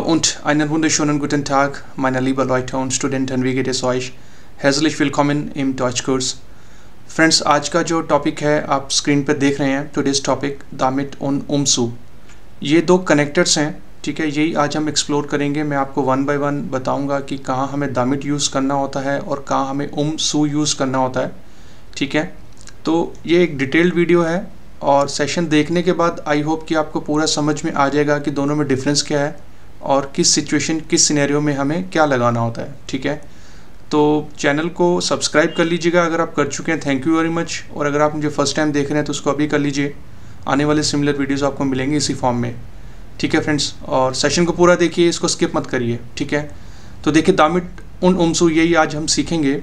und einen wunderschönen guten Tag, meine liebe Leute und Studenten, wie geht es euch? Herzlich willkommen im Deutschkurs। Friends, आज का जो topic है आप screen पर देख रहे हैं, टुडेज टॉपिक दामिट und umzu। ये दो कनेक्टर्स हैं, ठीक है, यही आज हम एक्सप्लोर करेंगे। मैं आपको वन बाय वन बताऊंगा कि कहाँ हमें दामिट यूज़ करना होता है और कहाँ हमें umzu यूज़ करना होता है, ठीक है। तो ये एक डिटेल्ड वीडियो है और सेशन देखने के बाद आई होप कि आपको पूरा समझ में आ जाएगा कि दोनों में डिफरेंस क्या है और किस सिचुएशन, किस सिनेरियो में हमें क्या लगाना होता है, ठीक है। तो चैनल को सब्सक्राइब कर लीजिएगा अगर आप कर चुके हैं, थैंक यू वेरी मच। और अगर आप मुझे फर्स्ट टाइम देख रहे हैं तो उसको अभी कर लीजिए, आने वाले सिमिलर वीडियोस आपको मिलेंगे इसी फॉर्म में, ठीक है फ्रेंड्स। और सेशन को पूरा देखिए, इसको स्किप मत करिए, ठीक है। तो देखिए दामिट und umzu यही आज हम सीखेंगे।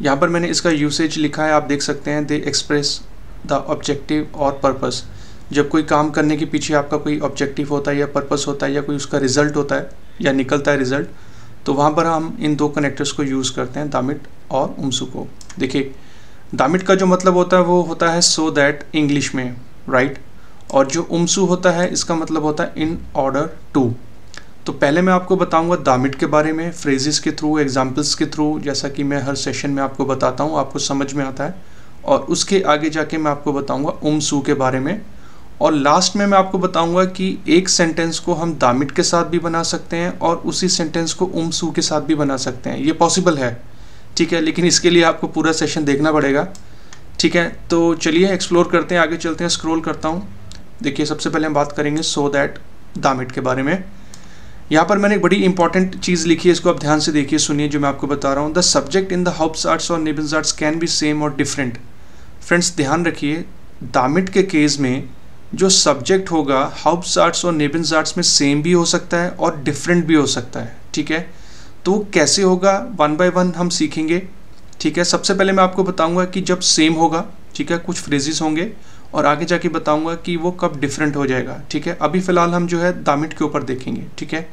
यहाँ पर मैंने इसका यूसेज लिखा है, आप देख सकते हैं। दे एक्सप्रेस द ऑब्जेक्टिव और पर्पस। जब कोई काम करने के पीछे आपका कोई ऑब्जेक्टिव होता है या पर्पस होता है या कोई उसका रिजल्ट होता है या निकलता है रिजल्ट, तो वहाँ पर हम इन दो कनेक्टर्स को यूज़ करते हैं, दामिट और umzu को। देखिए दामिट का जो मतलब होता है वो होता है सो दैट इंग्लिश में, राइट। और जो umzu होता है इसका मतलब होता है इन ऑर्डर टू। तो पहले मैं आपको बताऊंगा दामिट के बारे में, फ्रेजेस के थ्रू, एग्जाम्पल्स के थ्रू, जैसा कि मैं हर सेशन में आपको बताता हूँ, आपको समझ में आता है। और उसके आगे जाके मैं आपको बताऊंगा umzu के बारे में। और लास्ट में मैं आपको बताऊंगा कि एक सेंटेंस को हम दामिट के साथ भी बना सकते हैं और उसी सेंटेंस को umzu के साथ भी बना सकते हैं। ये पॉसिबल है, ठीक है, लेकिन इसके लिए आपको पूरा सेशन देखना पड़ेगा, ठीक है। तो चलिए एक्सप्लोर करते हैं, आगे चलते हैं, स्क्रॉल करता हूँ। देखिए सबसे पहले हम बात करेंगे सो दैट दामिट के बारे में। यहाँ पर मैंने एक बड़ी इंपॉर्टेंट चीज़ लिखी है, इसको आप ध्यान से देखिए, सुनिए जो मैं आपको बता रहा हूँ। The subject in the Hauptsatz और Nebensatz कैन बी सेम और डिफरेंट। फ्रेंड्स ध्यान रखिए, दामिट के केस में जो सब्जेक्ट होगा Hauptsatz और Nebensatz में सेम भी हो सकता है और डिफरेंट भी हो सकता है, ठीक है। तो कैसे होगा वन बाय वन हम सीखेंगे, ठीक है। सबसे पहले मैं आपको बताऊंगा कि जब सेम होगा, ठीक है, कुछ फ्रेजेस होंगे, और आगे जाके बताऊंगा कि वो कब डिफरेंट हो जाएगा, ठीक है। अभी फ़िलहाल हम जो है दामिट के ऊपर देखेंगे, ठीक है।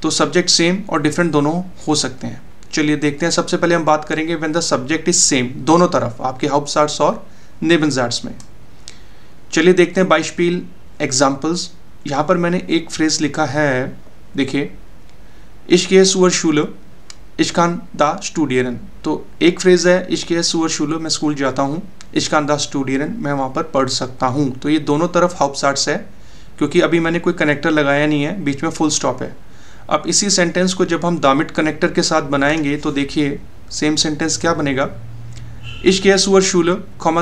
तो सब्जेक्ट सेम और डिफरेंट दोनों हो सकते हैं। चलिए देखते हैं। सबसे पहले हम बात करेंगे when the subject is same, दोनों तरफ आपके Hauptsatz और Nebensatz में। चलिए देखते हैं Beispiel एग्जाम्पल्स। यहाँ पर मैंने एक फ्रेज लिखा है, देखिए, Ich gehe zur Schule, ich kann da studieren। तो एक फ्रेज है Ich gehe zur Schule, मैं स्कूल जाता हूँ, Ich kann da studieren, मैं वहाँ पर पढ़ सकता हूँ। तो ये दोनों तरफ Hauptsatz है, क्योंकि अभी मैंने कोई कनेक्टर लगाया नहीं है, बीच में फुल स्टॉप है। अब इसी सेंटेंस को जब हम दामिट कनेक्टर के साथ बनाएंगे तो देखिए सेम सेंटेंस क्या बनेगा, Ich gehe zur Schule,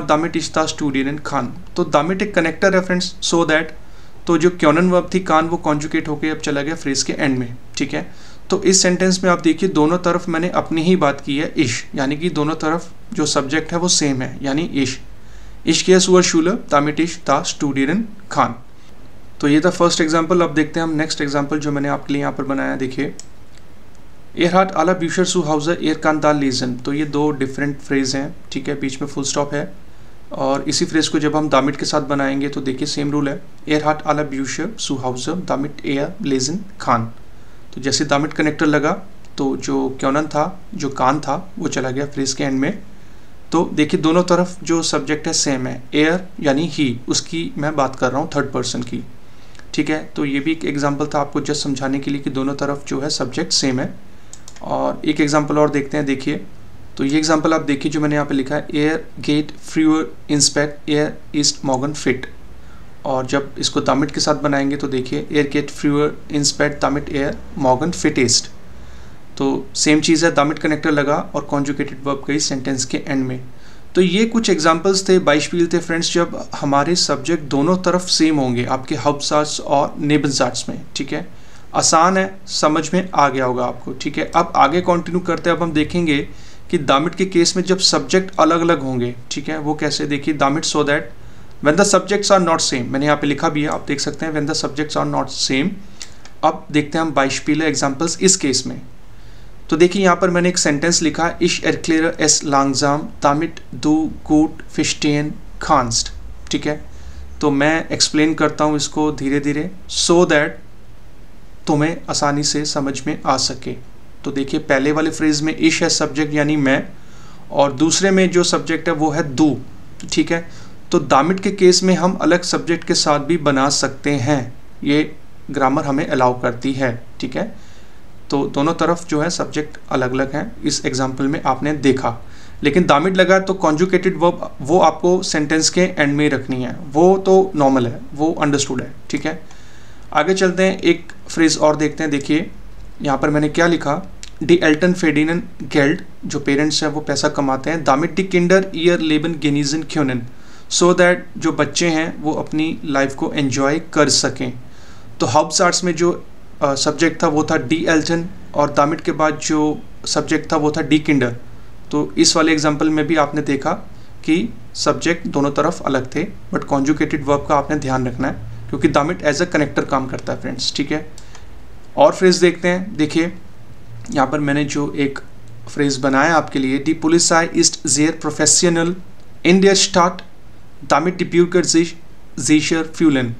damit ich da studieren kann। तो दामिट एक कनेक्टर है फ्रेंड्स, सो दैट। तो जो क्योनन वर्ब थी कान, वो कॉन्जुगेट होकर अब चला गया फ्रेज के एंड में, ठीक है। तो इस सेंटेंस में आप देखिए दोनों तरफ मैंने अपनी ही बात की है, इश, यानी कि दोनों तरफ जो सब्जेक्ट है वो सेम है, यानी इश। Ich gehe zur Schule, damit ich da studieren kann। तो ये था फर्स्ट एग्जाम्पल। अब देखते हैं हम नेक्स्ट एग्जाम्पल जो मैंने आपके लिए यहाँ पर बनाया। देखिए Er hat alle Bücher zu Hause, er kann da lesen। तो ये दो डिफरेंट फ्रेज हैं, ठीक है, बीच में फुल स्टॉप है। और इसी फ्रेज को जब हम दामिट के साथ बनाएंगे तो देखिए सेम रूल है, Er hat alle Bücher zu Hause, damit er lesen kann। तो जैसे दामिट कनेक्टर लगा तो जो क्योनन था, जो कान था, वो चला गया फ्रेज के एंड में। तो देखिए दोनों तरफ जो सब्जेक्ट है सेम है, एयर यानी ही, उसकी मैं बात कर रहा हूँ थर्ड पर्सन की, ठीक है। तो ये भी एक एग्जाम्पल था आपको जस्ट समझाने के लिए कि दोनों तरफ जो है सब्जेक्ट सेम है। और एक एग्जाम्पल और देखते हैं। देखिए तो ये एग्जाम्पल आप देखिए जो मैंने यहाँ पे लिखा है, एयर गेट फ्रीअर इंस्पेक्ट एयर ईस्ट मॉर्गन फिट। और जब इसको दामिट के साथ बनाएंगे तो देखिए एयर गेट फ्रीअर इंस्पेक्ट दामिट एयर मॉर्गन फिट ईस्ट। तो सेम चीज़ है, दामिट कनेक्टर लगा और कॉन्जुगेटेड वर्ब गई सेंटेंस के एंड में। तो ये कुछ एग्जाम्पल्स थे, Beispiel थे फ्रेंड्स, जब हमारे सब्जेक्ट दोनों तरफ सेम होंगे आपके Hauptsatz और Nebensatz में, ठीक है। आसान है, समझ में आ गया होगा आपको, ठीक है। अब आगे कंटिन्यू करते हैं। अब हम देखेंगे कि दामिट के केस में जब सब्जेक्ट अलग अलग होंगे, ठीक है, वो कैसे। देखिए दामिट so that when the subjects are not same, मैंने यहाँ पे लिखा भी है, आप देख सकते हैं, when the subjects are not same. अब देखते हैं हम Beispiel एग्जाम्पल्स इस केस में। तो देखिए यहाँ पर मैंने एक सेंटेंस लिखा है, Ich erkläre es langsam, damit du gut verstehen kannst, ठीक है। तो मैं एक्सप्लेन करता हूँ इसको धीरे धीरे, सो दैट तुम्हें आसानी से समझ में आ सके। तो देखिए पहले वाले फ्रेज में इश है सब्जेक्ट यानी मैं, और दूसरे में जो सब्जेक्ट है वो है दू, ठीक है। तो दामिट के केस में हम अलग सब्जेक्ट के साथ भी बना सकते हैं, ये ग्रामर हमें अलाउ करती है, ठीक है। तो दोनों तरफ जो है सब्जेक्ट अलग अलग हैं, इस एग्जाम्पल में आपने देखा। लेकिन दामिट लगा तो कॉन्जुगेटेड वर्ब वो आपको सेंटेंस के एंड में रखनी है, वो तो नॉर्मल है, वो अंडरस्टूड है, ठीक है। आगे चलते हैं, एक फ्रेज और देखते हैं। देखिए यहाँ पर मैंने क्या लिखा, डी एल्टन फेडिनन गेल्ड, जो पेरेंट्स हैं वो पैसा कमाते हैं, दामिट डी किंडर ईयर लेबन गेनिजन क्यूनन, सो दैट जो बच्चे हैं वो अपनी लाइफ को एंजॉय कर सकें। तो हाउप्सार्ट्स में जो सब्जेक्ट था वो था डी एल्टन और दामिट के बाद जो सब्जेक्ट था वो था डी किंडर। तो इस वाले एग्जाम्पल में भी आपने देखा कि सब्जेक्ट दोनों तरफ अलग थे, बट कॉन्जुगेटेड वर्ब का आपने ध्यान रखना है क्योंकि दामिट एज अ कनेक्टर काम करता है फ्रेंड्स, ठीक है। और फ्रेज देखते हैं। देखिए यहाँ पर मैंने जो एक फ्रेज बनाया आपके लिए, दी पुलिसाई इस्ट जेयर प्रोफेशनल इन देयर स्टार्ट दामिट दी ब्यूकर जीशर फ्यूलन,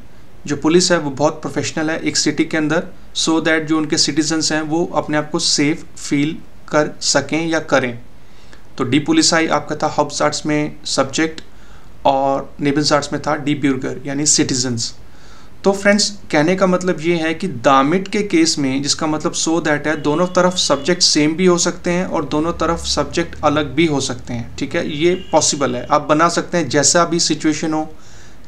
जो पुलिस है वो बहुत प्रोफेशनल है एक सिटी के अंदर, सो दैट जो उनके सिटीजन्स हैं वो अपने आप को सेफ फील कर सकें या करें। तो डी पुलिसाई आपका था हाउप्सार्ट्स में सब्जेक्ट और नेबनसार्ट्स में था डी ब्यूर्गर यानी सिटीजन्स। तो फ्रेंड्स कहने का मतलब ये है कि दामिट के केस में, जिसका मतलब सो दैट है, दोनों तरफ सब्जेक्ट सेम भी हो सकते हैं और दोनों तरफ सब्जेक्ट अलग भी हो सकते हैं, ठीक है। ये पॉसिबल है, आप बना सकते हैं, जैसा भी सिचुएशन हो,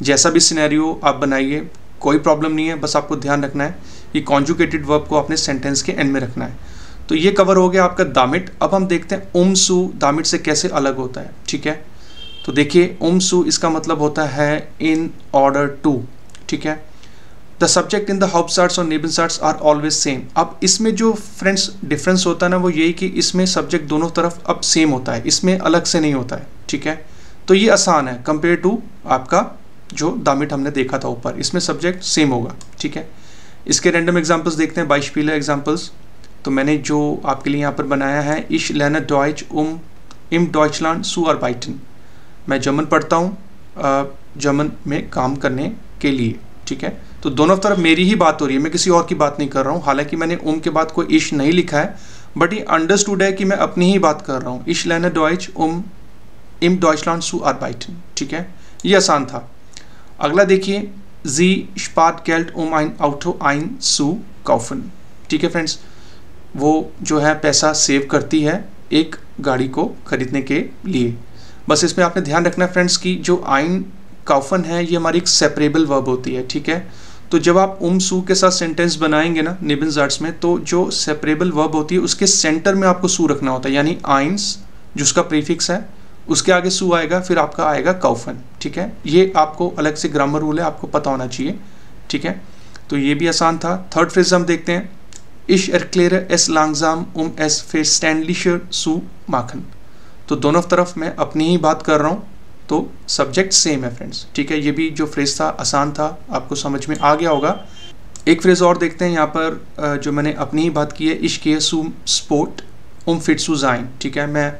जैसा भी सिनेरियो आप बनाइए, कोई प्रॉब्लम नहीं है। बस आपको ध्यान रखना है कि कॉन्जुगेटेड वर्ब को अपने सेंटेंस के एंड में रखना है। तो ये कवर हो गया आपका दामिट। अब हम देखते हैं उमसू दामिट से कैसे अलग होता है, ठीक है। तो देखिए उमसू इसका मतलब होता है इन ऑर्डर टू, ठीक है। द सब्जेक्ट इन द हाउप्सार्ट्स और नेबनसार्ट्स आर ऑलवेज सेम। अब इसमें जो फ्रेंड्स डिफरेंस होता है ना वो यही कि इसमें सब्जेक्ट दोनों तरफ अब सेम होता है, इसमें अलग से नहीं होता है, ठीक है। तो ये आसान है कंपेयर टू आपका जो दामिट हमने देखा था ऊपर, इसमें सब्जेक्ट सेम होगा, ठीक है। इसके रैंडम एग्जाम्पल्स देखते हैं, बाइशपीलर एग्जाम्पल्स। तो मैंने जो आपके लिए यहाँ पर बनाया है, इश लर्न डॉइच इम डॉइचलैंड सू आर्बाइटन, मैं जर्मन पढ़ता हूँ जर्मन में काम करने के लिए, ठीक है। तो दोनों तरफ मेरी ही बात हो रही है, मैं किसी और की बात नहीं कर रहा हूँ। हालांकि मैंने के बाद कोई इश नहीं लिखा है, बट ये अंडरस्टूड है कि मैं अपनी ही बात कर रहा हूँ। इश लर्न डॉइच इम डॉइचलैंड सू आर्बाइटन, ठीक है, ये आसान था। अगला देखिए, जी स्पार्ट गेल्ड ein Auto ein zu kaufen, ठीक है फ्रेंड्स, वो जो है पैसा सेव करती है एक गाड़ी को खरीदने के लिए। बस इसमें आपने ध्यान रखना फ्रेंड्स कि जो ein kaufen है ये हमारी एक सेपरेबल वर्ब होती है, ठीक है। तो जब आप सू के साथ सेंटेंस बनाएंगे ना नेबनसार्ट्स में, तो जो सेपरेबल वर्ब होती है उसके सेंटर में आपको सू रखना होता है, यानी आइंस जो उसका प्रीफिक्स है उसके आगे सू आएगा, फिर आपका आएगा काउफन, ठीक है। ये आपको अलग से ग्रामर रूल है, आपको पता होना चाहिए, ठीक है। तो ये भी आसान था। थर्ड फ्रेज हम देखते हैं, इश erkläre es langsam es verständlicher zu machen। तो दोनों तरफ मैं अपनी ही बात कर रहा हूँ, तो सब्जेक्ट सेम है फ्रेंड्स, ठीक है। ये भी जो फ्रेज था आसान था, आपको समझ में आ गया होगा। एक फ्रेज और देखते हैं यहाँ पर, जो मैंने अपनी ही बात की है, इश gehe zum Sport fit zu sein, ठीक है। मैं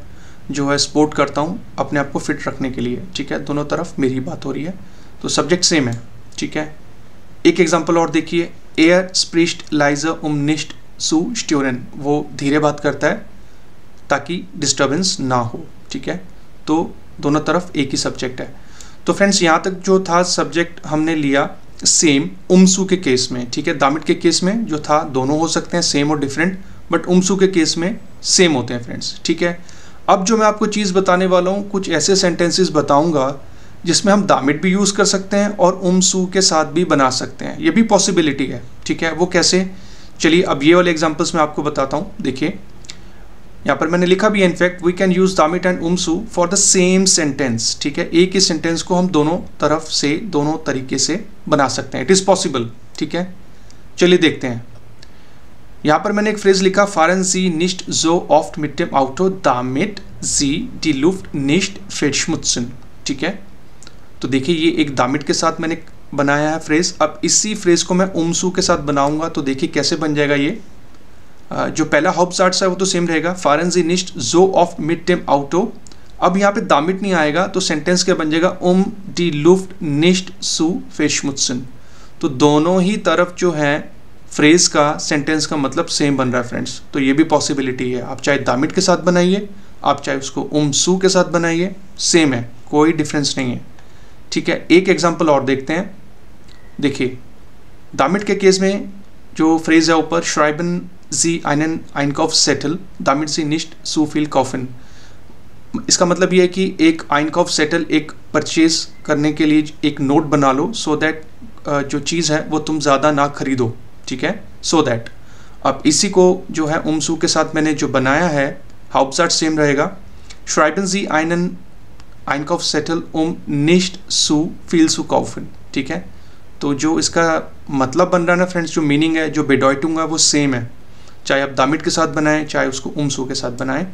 जो है स्पोर्ट करता हूँ अपने आप को फिट रखने के लिए, ठीक है। दोनों तरफ मेरी बात हो रही है, तो सब्जेक्ट सेम है, ठीक है। एक एग्जांपल और देखिए, एयर स्प्रिस्ट लाइजर निस्ट सू स्ट्योरन, वो धीरे बात करता है ताकि डिस्टर्बेंस ना हो, ठीक है। तो दोनों तरफ एक ही सब्जेक्ट है। तो फ्रेंड्स यहाँ तक जो था सब्जेक्ट हमने लिया सेम उमसू के केस में, ठीक है। दामिट के केस में जो था दोनों हो सकते हैं सेम और डिफरेंट, बट उमसू के केस में सेम होते हैं फ्रेंड्स, ठीक है। अब जो मैं आपको चीज़ बताने वाला हूँ, कुछ ऐसे सेंटेंसेस बताऊँगा जिसमें हम दामिट भी यूज़ कर सकते हैं और उमसू के साथ भी बना सकते हैं, ये भी पॉसिबिलिटी है, ठीक है। वो कैसे, चलिए अब ये वाले एग्जांपल्स मैं आपको बताता हूँ। देखिए यहाँ पर मैंने लिखा भी है, in fact we can use damn it and उमसू फॉर द सेम सेंटेंस, ठीक है। एक ही सेंटेंस को हम दोनों तरफ से दोनों तरीके से बना सकते हैं, इट इज़ पॉसिबल, ठीक है। चलिए देखते हैं। यहाँ पर मैंने एक फ्रेज लिखा, फारन जी निस्ट जो ऑफ्ट मिट dem Auto damit sie die Luft nicht verschmutzen, ठीक है। तो देखिए ये एक दामिट के साथ मैंने बनाया है फ्रेज। अब इसी फ्रेज को मैं उमसू के साथ बनाऊंगा, तो देखिए कैसे बन जाएगा ये। जो पहला हाउप्सार्ट्स है वो तो सेम रहेगा, फारन जी निस्ट जो ऑफ्ट मिट dem Auto। अब यहाँ पे दामिट नहीं आएगा, तो सेंटेंस क्या बन जाएगा, die Luft nicht zu verschmutzen। तो दोनों ही तरफ जो है फ्रेज का सेंटेंस का मतलब सेम बन रहा है फ्रेंड्स। तो ये भी पॉसिबिलिटी है, आप चाहे दामिट के साथ बनाइए, आप चाहे उसको उमसू के साथ बनाइए, सेम है, कोई डिफरेंस नहीं है, ठीक है। एक एग्जांपल और देखते हैं। देखिए दामिट के केस में जो फ्रेज है ऊपर, schreiben Sie einen Einkaufszettel, damit Sie nicht zu viel kaufen। इसका मतलब ये है कि एक Einkaufszettel, एक परचेज करने के लिए एक नोट बना लो, सो दैट जो चीज़ है वो तुम ज़्यादा ना खरीदो, ठीक है, सो दैट। अब इसी को जो है umzu के साथ मैंने जो बनाया है, हाउपसाट सेम रहेगा, schreiben Sie einen Einkaufszettel nicht zu viel zu kaufen, ठीक है। तो जो इसका मतलब बन रहा है ना फ्रेंड्स, जो मीनिंग है, जो बेडॉयटुंग है वो सेम है, चाहे आप दामिट के साथ बनाएं चाहे उसको umzu के साथ बनाएं।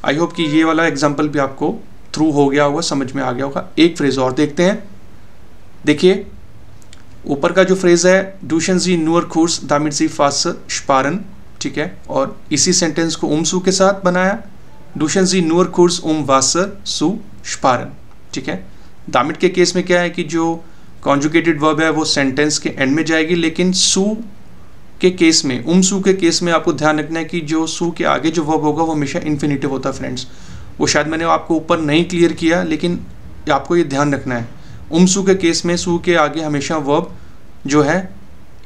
आई होप कि ये वाला एग्जाम्पल भी आपको थ्रू हो गया होगा, समझ में आ गया होगा। एक फ्रेज और देखते हैं, देखिए ऊपर का जो फ्रेज है, duschen Sie nur kurz damit Sie fast sparen, ठीक है, और इसी सेंटेंस को umzu के साथ बनाया, duschen Sie nur kurz Wasser zu sparen, ठीक है। दामिट के केस में क्या है कि जो कॉन्जुगेटेड वर्ब है वो सेंटेंस के एंड में जाएगी, लेकिन सू के केस में, umzu के केस में आपको ध्यान रखना है कि जो सू के आगे जो वर्ब होगा वो हमेशा इन्फिनिटिव होता है फ्रेंड्स। वो शायद मैंने आपको ऊपर नहीं क्लियर किया, लेकिन आपको ये ध्यान रखना है, umzu के केस में सू के आगे हमेशा वर्ब जो है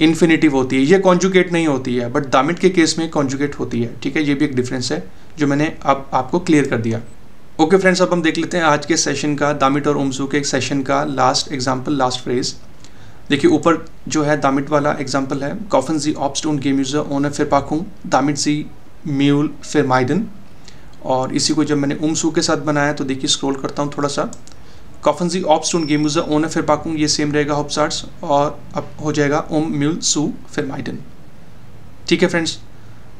इन्फिनिटिव होती है, ये कॉन्जुगेट नहीं होती है, बट दामिट के केस में कॉन्जुगेट होती है, ठीक है। ये भी एक डिफरेंस है जो मैंने अब आपको क्लियर कर दिया। ओके फ्रेंड्स, अब हम देख लेते हैं आज के सेशन का, दामिट और umzu के एक सेशन का लास्ट एग्जाम्पल, लास्ट फ्रेज। देखिए ऊपर जो है दामिट वाला एग्जाम्पल है, kaufen Sie Obst und Gemüse ohne Verpackung, damit Sie Müll vermeiden। और इसी को जब मैंने umzu के साथ बनाया तो देखिए स्क्रॉल करता हूँ थोड़ा सा, kaufen Sie Obst und Gemüse ohne Verpackung, ये सेम रहेगा हाउपसाट्स, और अब हो जाएगा Müll zu vermeiden, ठीक है फ्रेंड्स।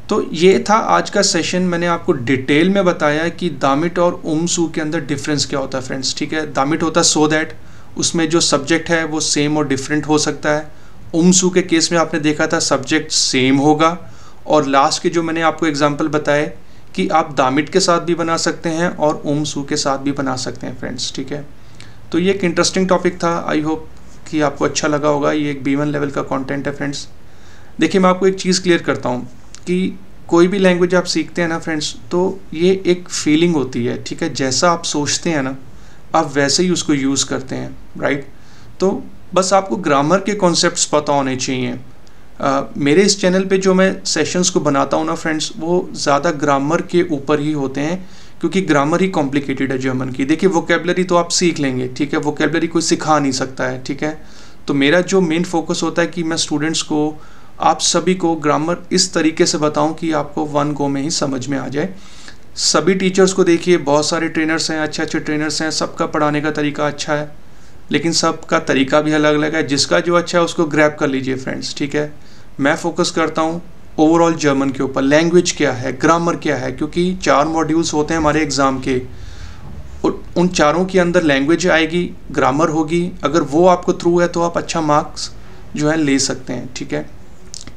तो ये था आज का सेशन, मैंने आपको डिटेल में बताया कि दामिट और umzu के अंदर डिफरेंस क्या होता है फ्रेंड्स, ठीक है। दामिट होता है सो दैट, उसमें जो सब्जेक्ट है वो सेम और डिफरेंट हो सकता है। umzu के केस में आपने देखा था सब्जेक्ट सेम होगा, और लास्ट के जो मैंने आपको एग्जांपल बताए कि आप दामिट के साथ भी बना सकते हैं और umzu के साथ भी बना सकते हैं फ्रेंड्स, ठीक है। तो ये एक इंटरेस्टिंग टॉपिक था, आई होप कि आपको अच्छा लगा होगा। ये एक B1 लेवल का कंटेंट है फ्रेंड्स। देखिए मैं आपको एक चीज़ क्लियर करता हूँ कि कोई भी लैंग्वेज आप सीखते हैं ना फ्रेंड्स, तो ये एक फीलिंग होती है, ठीक है। जैसा आप सोचते हैं ना, आप वैसे ही उसको यूज़ करते हैं, राइट। तो बस आपको ग्रामर के कॉन्सेप्ट्स पता होने चाहिए। मेरे इस चैनल पे जो मैं सेशंस को बनाता हूँ ना फ्रेंड्स, वो ज़्यादा ग्रामर के ऊपर ही होते हैं, क्योंकि ग्रामर ही कॉम्प्लिकेटेड है जर्मन की। देखिए वोकेबलरी तो आप सीख लेंगे, ठीक है, वोकेबलरी कोई सिखा नहीं सकता है, ठीक है। तो मेरा जो मेन फोकस होता है कि मैं स्टूडेंट्स को, आप सभी को ग्रामर इस तरीके से बताऊं कि आपको वन गो में ही समझ में आ जाए। सभी टीचर्स को देखिए, बहुत सारे ट्रेनर्स हैं, अच्छे अच्छे ट्रेनर्स हैं, सबका पढ़ाने का तरीका अच्छा है, लेकिन सबका तरीका भी अलग अलग है। जिसका जो अच्छा है उसको ग्रैब कर लीजिए फ्रेंड्स, ठीक है। मैं फोकस करता हूँ ओवरऑल जर्मन के ऊपर, लैंग्वेज क्या है, ग्रामर क्या है, क्योंकि 4 मॉड्यूल्स होते हैं हमारे एग्ज़ाम के, और उन चारों के अंदर लैंग्वेज आएगी, ग्रामर होगी। अगर वो आपको थ्रू है तो आप अच्छा मार्क्स जो है ले सकते हैं, ठीक है।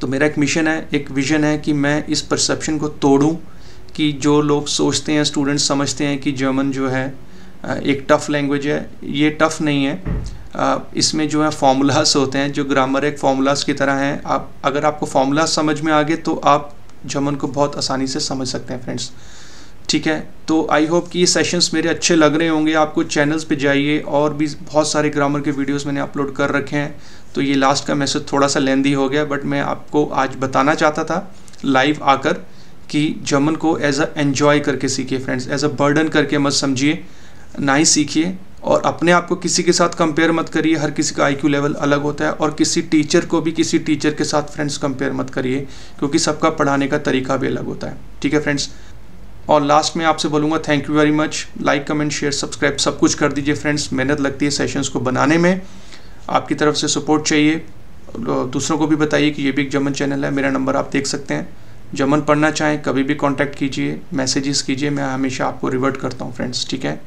तो मेरा एक मिशन है, एक विजन है कि मैं इस परसेप्शन को तोड़ूं कि जो लोग सोचते हैं, स्टूडेंट्स समझते हैं कि जर्मन जो है एक टफ़ लैंग्वेज है, ये टफ़ नहीं है। इसमें जो है फार्मूलाज होते हैं, जो ग्रामर एक फार्मूलाज की तरह हैं। आप अगर आपको फार्मूलाज समझ में आ गए तो आप जर्मन को बहुत आसानी से समझ सकते हैं फ्रेंड्स, ठीक है। तो आई होप कि ये सेशंस मेरे अच्छे लग रहे होंगे आपको। चैनल्स पे जाइए, और भी बहुत सारे ग्रामर के वीडियोस मैंने अपलोड कर रखे हैं। तो ये लास्ट का मैसेज थोड़ा सा लेंदी हो गया, बट मैं आपको आज बताना चाहता था लाइव आकर कि जर्मन को एज अ एन्जॉय करके सीखिए फ्रेंड्स, एज अ बर्डन करके मत समझिए, ना ही सीखिए। और अपने आप को किसी के साथ कंपेयर मत करिए, हर किसी का IQ लेवल अलग होता है, और किसी टीचर को भी किसी टीचर के साथ फ्रेंड्स कंपेयर मत करिए, क्योंकि सबका पढ़ाने का तरीका भी अलग होता है, ठीक है फ्रेंड्स। और लास्ट में आपसे बोलूँगा thank you very much. Like, comment, share, subscribe सब कुछ कर दीजिए फ्रेंड्स। मेहनत लगती है सेशंस को बनाने में, आपकी तरफ से सपोर्ट चाहिए। दूसरों को भी बताइए कि ये भी एक जर्मन चैनल है। मेरा नंबर आप देख सकते हैं। जर्मन पढ़ना चाहें कभी भी कांटेक्ट कीजिए, मैसेजेस कीजिए, मैं हमेशा आपको रिवर्ट करता हूँ फ्रेंड्स, ठीक है।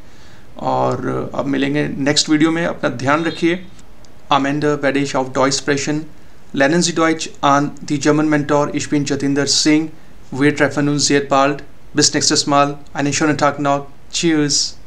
और अब मिलेंगे नेक्स्ट वीडियो में, अपना ध्यान रखिए। Am Ende werde ich auf Deutsch sprechen. Lernen Sie Deutsch an die German Mentor. Ich bin Jatinder Singh. Wir treffen uns sehr bald. Bis nächstes Mal. Einen schönen Tag noch. Tschüss.